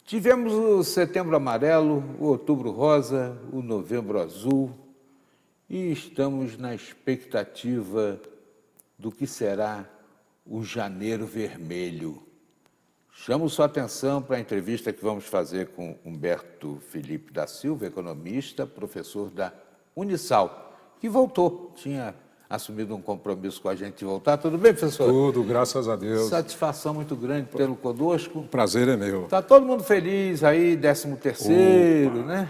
Tivemos o Setembro Amarelo, o Outubro Rosa, o Novembro Azul e estamos na expectativa do que será o Janeiro Vermelho. Chamo sua atenção para a entrevista que vamos fazer com Humberto Felipe da Silva, economista, professor da Unisal, que voltou, tinha assumido um compromisso com a gente de voltar. Tudo bem, professor? Tudo, graças a Deus. Satisfação muito grande tê-lo conosco. O prazer é meu. Está todo mundo feliz aí, 13º, né?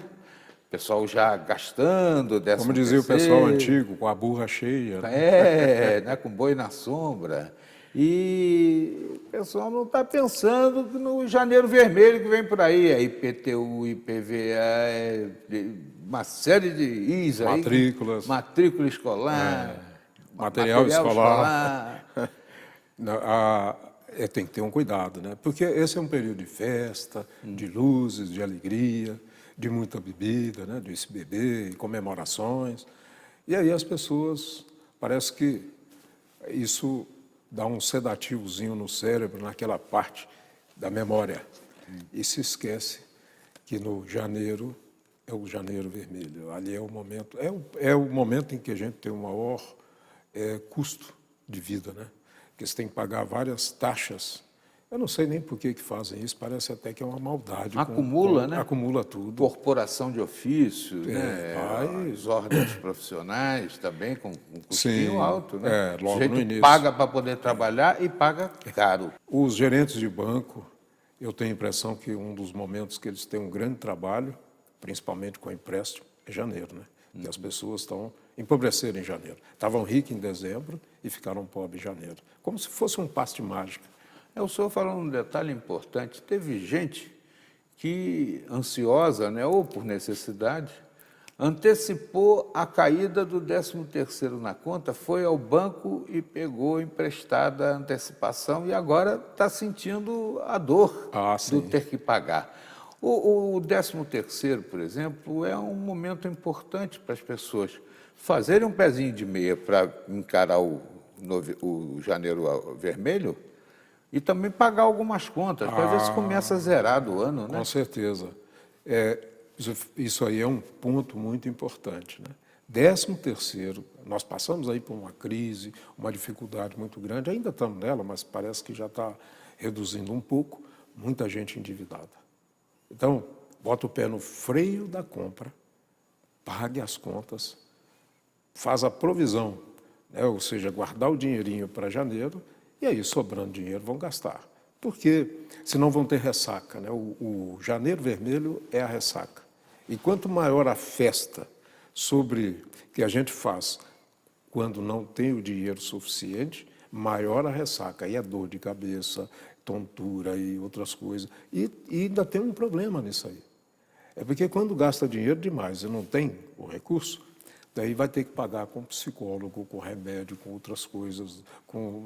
O pessoal já gastando, 13º. Como dizia o pessoal antigo, com a burra cheia. Né? Com boi na sombra. E o pessoal não está pensando no Janeiro Vermelho que vem por aí. A IPTU, IPVA, uma série de IS aí. Matrículas. Matrícula escolar. Material escolar. Tem que ter um cuidado, né? Porque esse é um período de festa, de luzes, de alegria, de muita bebida, né? De se beber, e comemorações. E aí as pessoas, parece que isso dá um sedativozinho no cérebro, naquela parte da memória. E se esquece que no janeiro é o Janeiro Vermelho. Ali é o momento, é o momento em que a gente tem o maior custo de vida, né? Porque você tem que pagar várias taxas. Eu não sei nem por que fazem isso, parece até que é uma maldade. Acumula, né? Acumula tudo. Corporação de ofício, né? As ordens profissionais também com um custinho alto, né? Logo o sujeito no início. Paga para poder trabalhar e paga caro. Os gerentes de banco, eu tenho a impressão que um dos momentos que eles têm um grande trabalho, principalmente com empréstimo, é janeiro, né? Que as pessoas estão empobreceram em janeiro. Estavam ricos em dezembro e ficaram pobres em janeiro. Como se fosse um passe de mágica. O senhor falou um detalhe importante. Teve gente que, ansiosa, né, ou por necessidade, antecipou a caída do 13º na conta, foi ao banco e pegou emprestada a antecipação e agora está sentindo a dor do ter que pagar. O 13º, por exemplo, é um momento importante para as pessoas fazerem um pezinho de meia para encarar o Janeiro Vermelho e também pagar algumas contas, para ver se começa a zerar do ano, né? Com certeza. Isso aí é um ponto muito importante, né? 13º, nós passamos aí por uma crise, uma dificuldade muito grande, ainda estamos nela, mas parece que já está reduzindo um pouco, muita gente endividada. Então, bota o pé no freio da compra, pague as contas, faz a provisão, né? Ou seja, guardar o dinheirinho para janeiro, e aí, sobrando dinheiro, vão gastar. Porque senão vão ter ressaca, né? O Janeiro Vermelho é a ressaca. E quanto maior a festa que a gente faz quando não tem o dinheiro suficiente, maior a ressaca. Aí é dor de cabeça, tontura e outras coisas. E ainda tem um problema nisso aí. É porque quando gasta dinheiro demais e não tem o recurso, daí vai ter que pagar com psicólogo, com remédio, com outras coisas,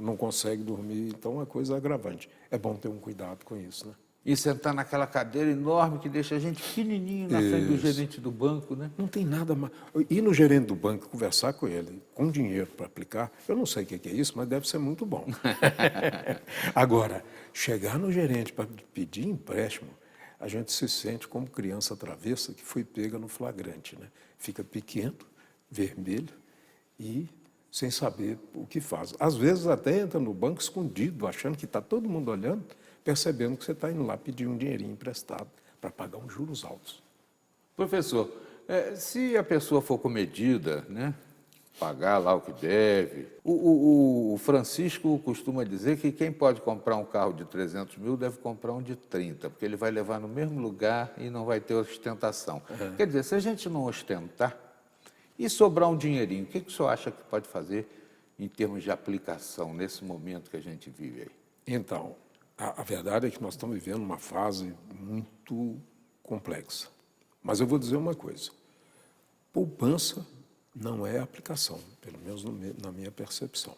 não consegue dormir, então é uma coisa agravante. É bom ter um cuidado com isso, né? E sentar naquela cadeira enorme que deixa a gente pequenininho na frente do gerente do banco, né? Não tem nada mais. Ir no gerente do banco, conversar com ele, com dinheiro para aplicar, eu não sei o que é isso, mas deve ser muito bom. Agora, chegar no gerente para pedir empréstimo, a gente se sente como criança travessa que foi pega no flagrante, né? Fica pequeno, vermelho e sem saber o que faz. Às vezes até entra no banco escondido, achando que está todo mundo olhando, percebendo que você está indo lá pedir um dinheirinho emprestado para pagar uns juros altos. Professor, se a pessoa for comedida, né, pagar lá o que deve, o Francisco costuma dizer que quem pode comprar um carro de 300 mil deve comprar um de 30, porque ele vai levar no mesmo lugar e não vai ter ostentação. Quer dizer, se a gente não ostentar, e sobrar um dinheirinho, o que o senhor acha que pode fazer em termos de aplicação nesse momento que a gente vive aí? Então, a verdade é que nós estamos vivendo uma fase muito complexa. Mas eu vou dizer uma coisa. Poupança não é aplicação, pelo menos na minha percepção.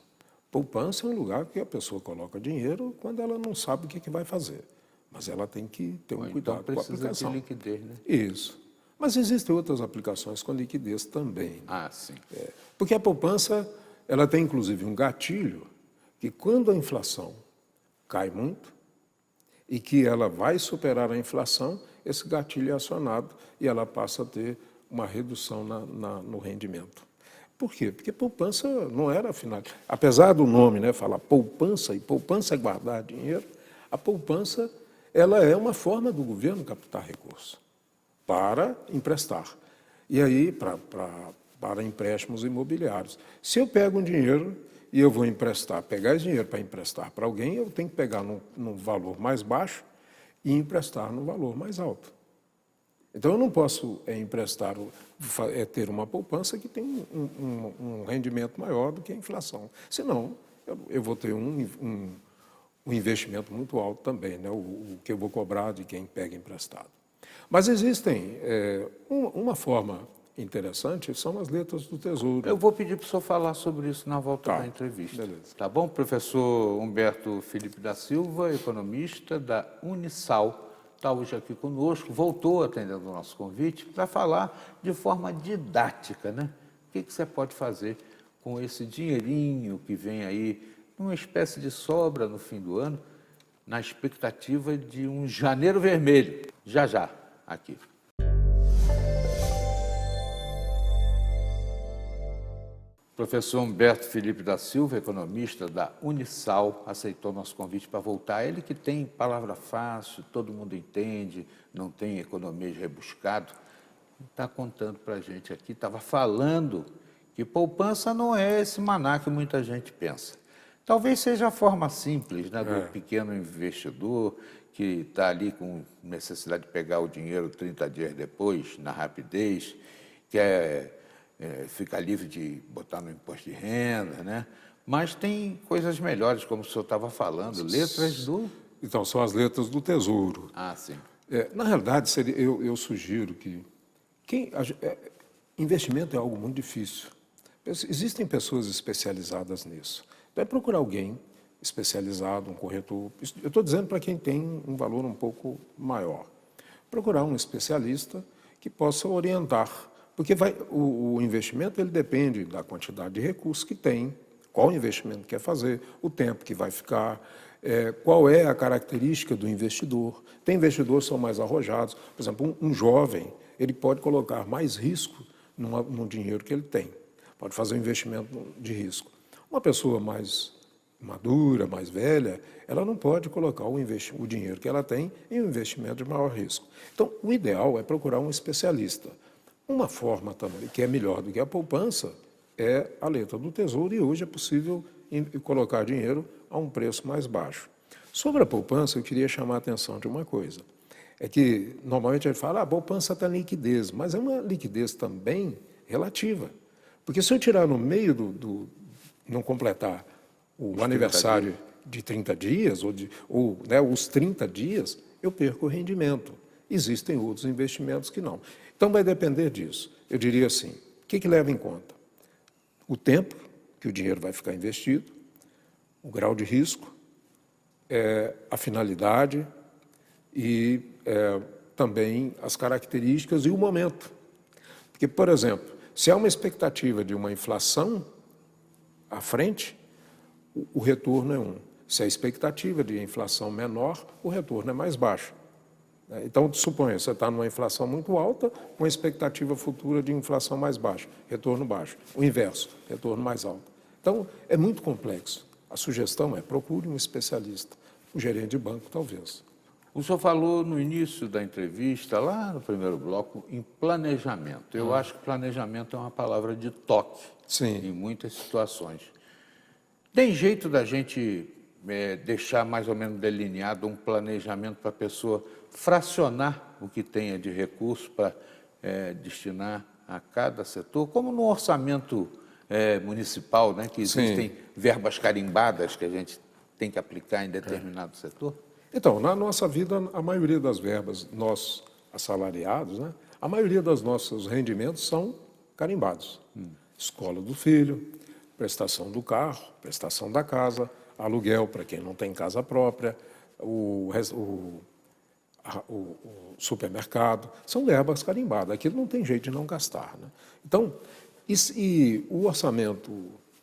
Poupança é um lugar que a pessoa coloca dinheiro quando ela não sabe o que vai fazer. Mas ela tem que ter um cuidado com a aplicação. Precisa de liquidez, né? Isso. Mas existem outras aplicações com liquidez também. Ah, sim. Porque a poupança, ela tem inclusive um gatilho que quando a inflação cai muito, e que ela vai superar a inflação, esse gatilho é acionado e ela passa a ter uma redução no rendimento. Por quê? Porque poupança não era afinal. Apesar do nome, né, falar poupança, e poupança é guardar dinheiro, a poupança ela é uma forma do governo captar recursos para emprestar. E aí, para empréstimos imobiliários. Se eu pego um dinheiro e eu vou emprestar, pegar esse dinheiro para emprestar para alguém, eu tenho que pegar num valor mais baixo e emprestar no valor mais alto. Então, eu não posso ter uma poupança que tem um rendimento maior do que a inflação. Senão, eu vou ter um investimento muito alto também, né? O que eu vou cobrar de quem pega emprestado. Mas existem uma forma interessante, são as letras do Tesouro. Eu vou pedir para o senhor falar sobre isso na volta da entrevista. Beleza. Tá bom? Professor Humberto Felipe da Silva, economista da Unisal, está hoje aqui conosco, voltou atendendo o nosso convite para falar de forma didática, né? O que você pode fazer com esse dinheirinho que vem aí, uma espécie de sobra no fim do ano, na expectativa de um janeiro vermelho, já, aqui. Professor Humberto Felipe da Silva, economista da Unisal, aceitou nosso convite para voltar. Ele que tem palavra fácil, todo mundo entende, não tem economês rebuscado, está contando para a gente aqui, estava falando que poupança não é esse maná que muita gente pensa. Talvez seja a forma simples, né, do pequeno investidor que está ali com necessidade de pegar o dinheiro 30 dias depois, na rapidez, quer ficar livre de botar no imposto de renda, né? Mas tem coisas melhores, como o senhor estava falando, letras do... Então, são as letras do Tesouro. Ah, sim. Na realidade, eu sugiro que investimento é algo muito difícil. Existem pessoas especializadas nisso. Vai procurar alguém especializado, um corretor. Eu estou dizendo para quem tem um valor um pouco maior. Procurar um especialista que possa orientar. Porque o investimento ele depende da quantidade de recursos que tem, qual investimento quer fazer, o tempo que vai ficar, qual é a característica do investidor. Tem investidores que são mais arrojados. Por exemplo, um jovem ele pode colocar mais risco no dinheiro que ele tem. Pode fazer um investimento de risco. Uma pessoa mais madura, mais velha, ela não pode colocar o dinheiro que ela tem em um investimento de maior risco. Então, o ideal é procurar um especialista. Uma forma também, que é melhor do que a poupança, é a letra do Tesouro, e hoje é possível colocar dinheiro a um preço mais baixo. Sobre a poupança, eu queria chamar a atenção de uma coisa. É que, normalmente, a gente fala, a poupança está em liquidez, mas é uma liquidez também relativa. Porque se eu tirar no meio não completar o aniversário de 30 dias, ou os 30 dias, eu perco o rendimento. Existem outros investimentos que não. Então, vai depender disso. Eu diria assim, o que leva em conta? O tempo que o dinheiro vai ficar investido, o grau de risco, a finalidade e também as características e o momento. Porque, por exemplo, se há uma expectativa de uma inflação à frente, o retorno é 1. Se a expectativa de inflação menor, o retorno é mais baixo. Então, suponha, você está numa inflação muito alta, com expectativa futura de inflação mais baixa, retorno baixo. O inverso, retorno mais alto. Então, é muito complexo. A sugestão é procure um especialista, um gerente de banco, talvez. O senhor falou no início da entrevista, lá no primeiro bloco, em planejamento. Eu acho que planejamento é uma palavra de toque. Sim. Em muitas situações. Tem jeito da gente deixar mais ou menos delineado um planejamento para a pessoa fracionar o que tenha de recurso para destinar a cada setor, como no orçamento municipal, né, que existem verbas carimbadas que a gente tem que aplicar em determinado setor? Então, na nossa vida, a maioria das verbas, nós assalariados, né, a maioria dos nossos rendimentos são carimbados. Escola do filho, prestação do carro, prestação da casa, aluguel para quem não tem casa própria, o supermercado, são verbas carimbadas. Aquilo não tem jeito de não gastar, né? Então, e o orçamento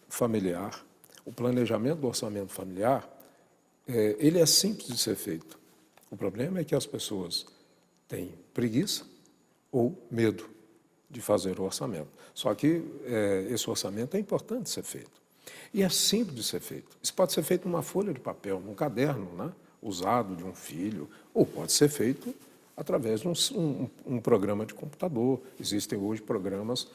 familiar, o planejamento do orçamento familiar, ele é simples de ser feito. O problema é que as pessoas têm preguiça ou medo de fazer o orçamento. Só que esse orçamento é importante ser feito. E é simples de ser feito. Isso pode ser feito numa folha de papel, num caderno, né, usado de um filho, ou pode ser feito através de um programa de computador. Existem hoje programas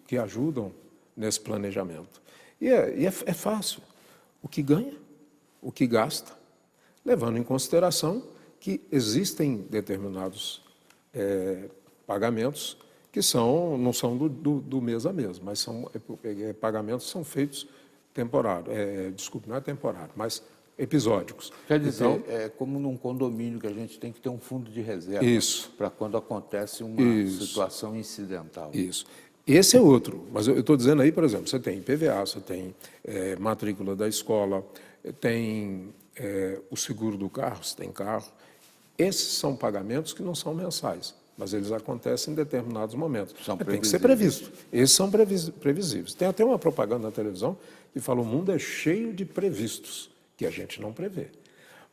que ajudam nesse planejamento. E é fácil. O que ganha, o que gasta, levando em consideração que existem determinados pagamentos que não são do mês a mês, mas pagamentos que são feitos temporário, desculpe, não é temporário, mas episódicos. Quer dizer, então, é como num condomínio que a gente tem que ter um fundo de reserva para quando acontece uma situação incidental. Isso. Esse é outro, mas eu estou dizendo aí, por exemplo, você tem IPVA, você tem matrícula da escola, tem o seguro do carro, você tem carro. Esses são pagamentos que não são mensais, mas eles acontecem em determinados momentos. Tem que ser previsto. Esses são previsíveis. Tem até uma propaganda na televisão que fala: o mundo é cheio de previstos, que a gente não prevê.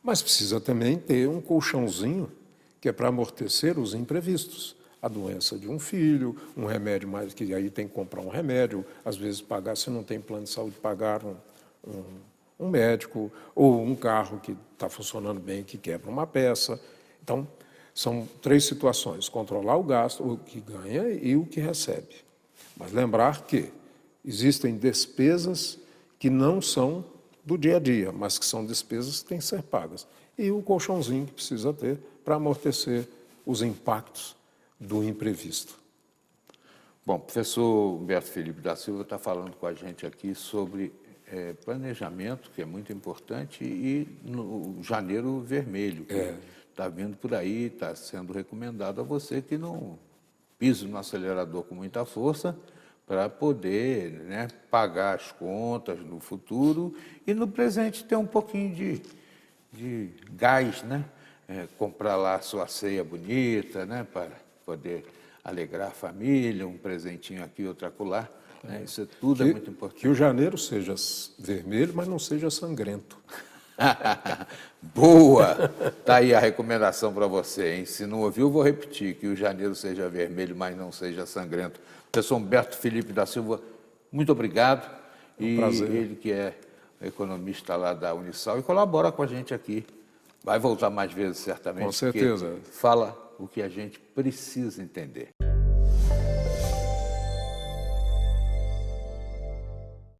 Mas precisa também ter um colchãozinho que é para amortecer os imprevistos. A doença de um filho, um remédio mais, que aí tem que comprar um remédio, às vezes pagar, se não tem plano de saúde, pagar um médico, ou um carro que está funcionando bem, que quebra uma peça. Então, são 3 situações: controlar o gasto, o que ganha e o que recebe. Mas lembrar que existem despesas que não são do dia a dia, mas que são despesas que têm que ser pagas. E o colchãozinho que precisa ter para amortecer os impactos do imprevisto. Bom, o professor Humberto Felipe da Silva está falando com a gente aqui sobre planejamento, que é muito importante, e no Janeiro Vermelho, que está vindo por aí, está sendo recomendado a você que não pise no acelerador com muita força para poder, né, pagar as contas no futuro e no presente ter um pouquinho de gás, né? Comprar lá a sua ceia bonita, né, para poder alegrar a família, um presentinho aqui, outro acolá. Né? Isso tudo é muito importante. Que o janeiro seja vermelho, mas não seja sangrento. Boa! Está aí a recomendação para você, hein? Se não ouviu, vou repetir: que o janeiro seja vermelho, mas não seja sangrento. Professor Humberto Felipe da Silva, muito obrigado. Um prazer. Ele que é economista lá da Unisal e colabora com a gente aqui. Vai voltar mais vezes, certamente. Com certeza. Fala o que a gente precisa entender.